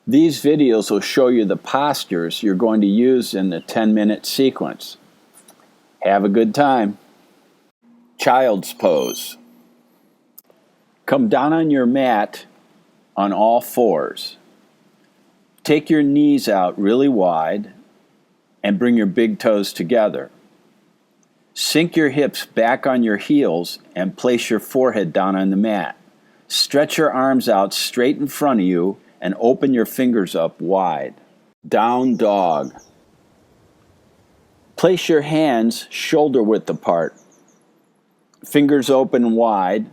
These videos will show you the postures you're going to use in the 10-minute sequence. Have a good time. Child's pose. Come down on your mat on all fours. Take your knees out really wide and bring your big toes together. Sink your hips back on your heels and place your forehead down on the mat. Stretch your arms out straight in front of you and open your fingers up wide. Down dog. Place your hands shoulder width apart, fingers open wide,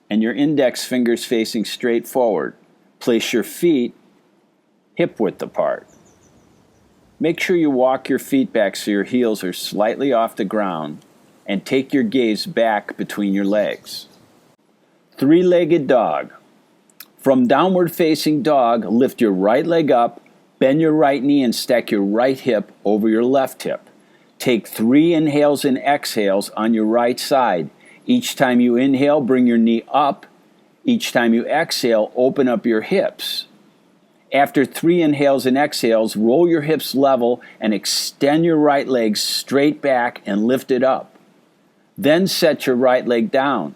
and your index fingers facing straight forward. Place your feet hip width apart. Make sure you walk your feet back so your heels are slightly off the ground and take your gaze back between your legs. Three-legged dog. From downward facing dog, lift your right leg up, bend your right knee and stack your right hip over your left hip. Take 3 inhales and exhales on your right side. Each time you inhale, bring your knee up. Each time you exhale, open up your hips. After 3 inhales and exhales, roll your hips level and extend your right leg straight back and lift it up. Then set your right leg down.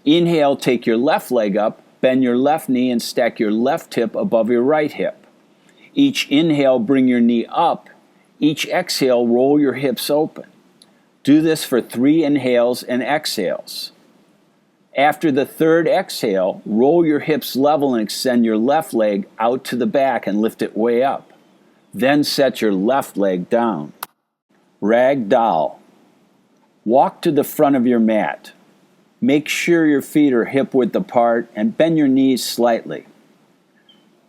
Inhale, take your left leg up, bend your left knee and stack your left hip above your right hip. Each inhale, bring your knee up. Each exhale, roll your hips open. Do this for 3 inhales and exhales. After the third exhale, roll your hips level and extend your left leg out to the back and lift it way up. Then set your left leg down. Rag doll. Walk to the front of your mat. Make sure your feet are hip width apart and bend your knees slightly.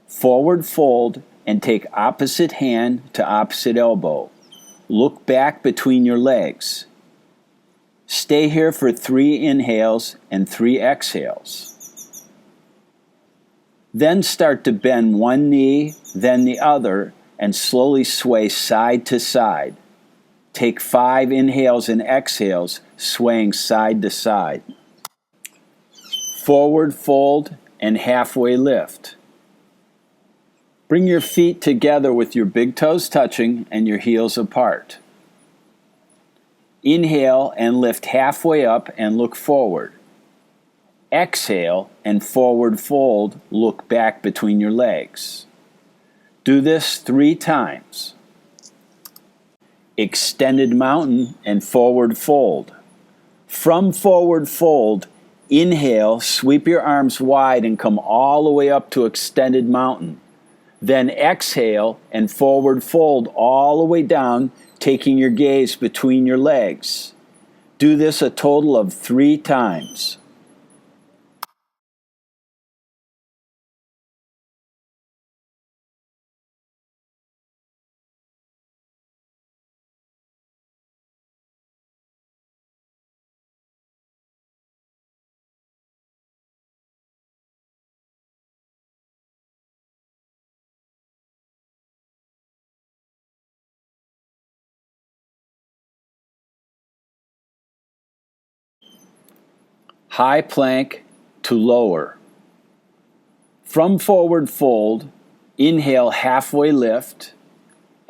Forward fold and take opposite hand to opposite elbow. Look back between your legs. Stay here for 3 inhales and 3 exhales. Then start to bend one knee, then the other, and slowly sway side to side. Take 5 inhales and exhales, swaying side to side. Forward fold and halfway lift. Bring your feet together with your big toes touching and your heels apart. Inhale and lift halfway up and look forward. Exhale and forward fold, look back between your legs. Do this 3 times. Extended mountain and forward fold. From forward fold, inhale, sweep your arms wide and come all the way up to extended mountain. Then exhale and forward fold all the way down, taking your gaze between your legs. Do this a total of 3 times. High plank to lower. From forward fold, inhale, halfway lift,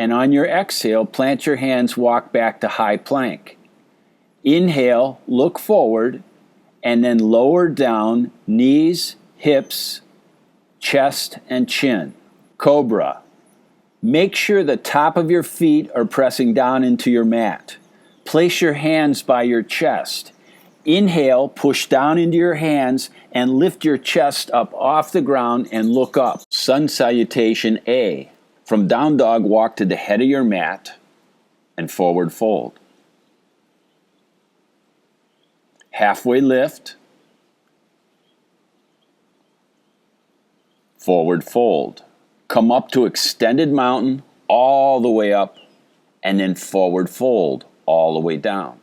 and on your exhale, plant your hands, walk back to high plank. Inhale, look forward, and then lower down, knees, hips, chest, and chin. Cobra. Make sure the top of your feet are pressing down into your mat. Place your hands by your chest. Inhale, push down into your hands and lift your chest up off the ground and look up. Sun Salutation A. From down dog, walk to the head of your mat and forward fold. Halfway lift. Forward fold. Come up to extended mountain all the way up and then forward fold all the way down.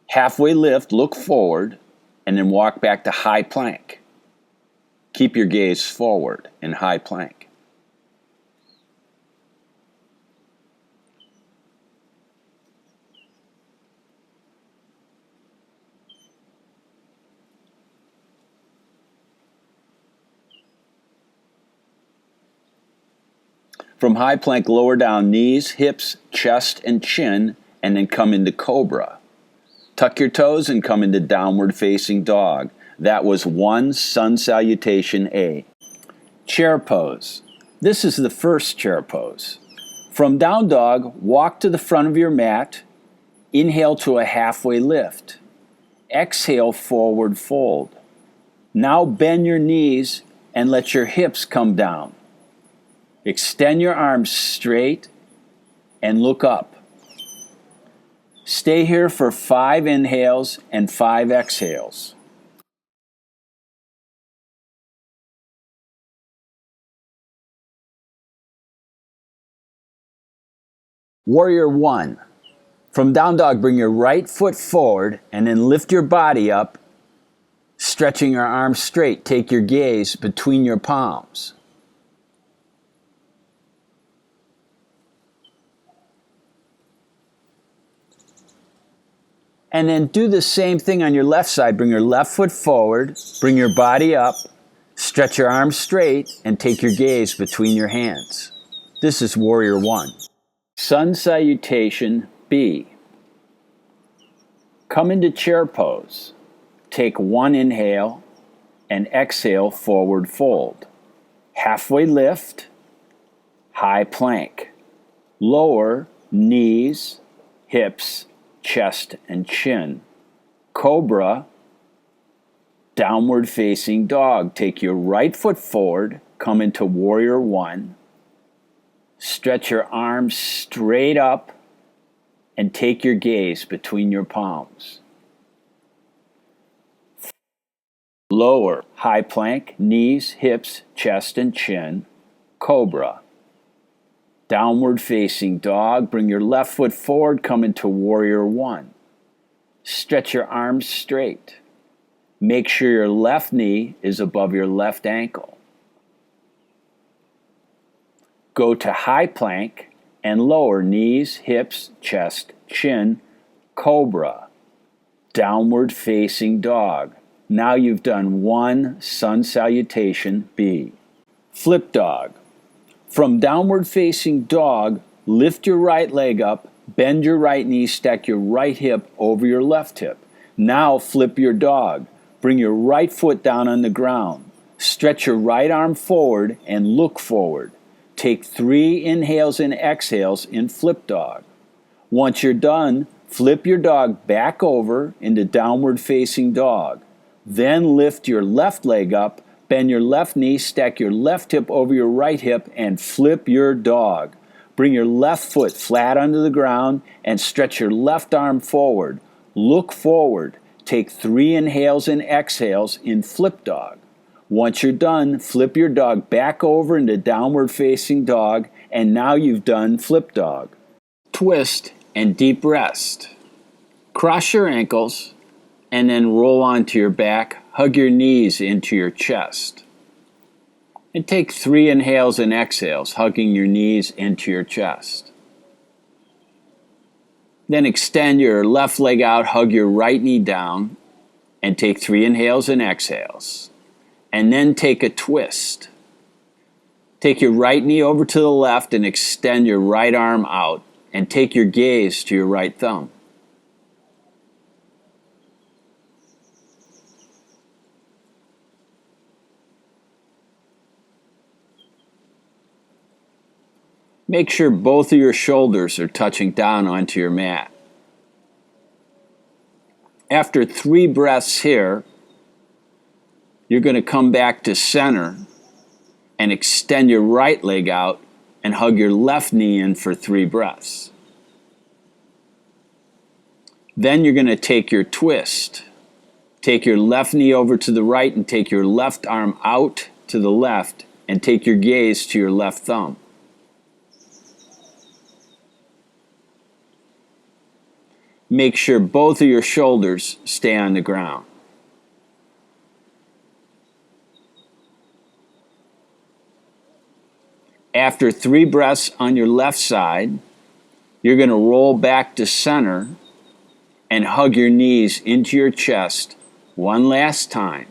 Halfway lift, look forward, and then walk back to high plank. Keep your gaze forward in high plank. From high plank, lower down knees, hips, chest, and chin, and then come into Cobra. Tuck your toes and come into downward facing dog. That was 1 sun salutation A. Chair pose. This is the first chair pose. From down dog, walk to the front of your mat. Inhale to a halfway lift. Exhale, forward fold. Now bend your knees and let your hips come down. Extend your arms straight and look up. Stay here for 5 inhales and 5 exhales. Warrior 1. From down dog, bring your right foot forward and then lift your body up, stretching your arms straight. Take your gaze between your palms. And then do the same thing on your left side. Bring your left foot forward, bring your body up, stretch your arms straight, and take your gaze between your hands. This is Warrior 1. Sun Salutation B. Come into chair pose. Take 1 inhale and exhale, forward fold. Halfway lift, high plank. Lower knees, hips, chest, and chin. Cobra, downward facing dog. Take your right foot forward, come into Warrior 1. Stretch your arms straight up and take your gaze between your palms. Lower, high plank, knees, hips, chest, and chin. Cobra. Downward facing dog. Bring your left foot forward, come into Warrior 1. Stretch your arms straight. Make sure your left knee is above your left ankle. Go to high plank and lower knees, hips, chest, chin, Cobra, downward facing dog. Now you've done 1 sun salutation B. Flip dog. From downward facing dog, lift your right leg up, bend your right knee, stack your right hip over your left hip. Now flip your dog. Bring your right foot down on the ground. Stretch your right arm forward and look forward. Take 3 inhales and exhales in flip dog. Once you're done, flip your dog back over into downward facing dog. Then lift your left leg up, bend your left knee, stack your left hip over your right hip, and flip your dog. Bring your left foot flat onto the ground and stretch your left arm forward. Look forward. Take 3 inhales and exhales in flip dog. Once you're done, flip your dog back over into downward facing dog, and now you've done flip dog. Twist and deep rest. Cross your ankles and then roll onto your back. Hug your knees into your chest. And take 3 inhales and exhales, hugging your knees into your chest. Then extend your left leg out, hug your right knee down, and take 3 inhales and exhales. And then take a twist. Take your right knee over to the left and extend your right arm out, and take your gaze to your right thumb. Make sure both of your shoulders are touching down onto your mat. After 3 breaths here, you're going to come back to center and extend your right leg out and hug your left knee in for 3 breaths. Then you're going to take your twist. Take your left knee over to the right and take your left arm out to the left and take your gaze to your left thumb. Make sure both of your shoulders stay on the ground. After 3 breaths on your left side, you're going to roll back to center and hug your knees into your chest one last time.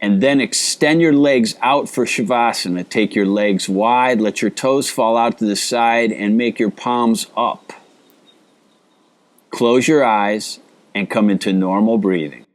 And then extend your legs out for Shavasana. Take your legs wide, let your toes fall out to the side, and make your palms up. Close your eyes and come into normal breathing.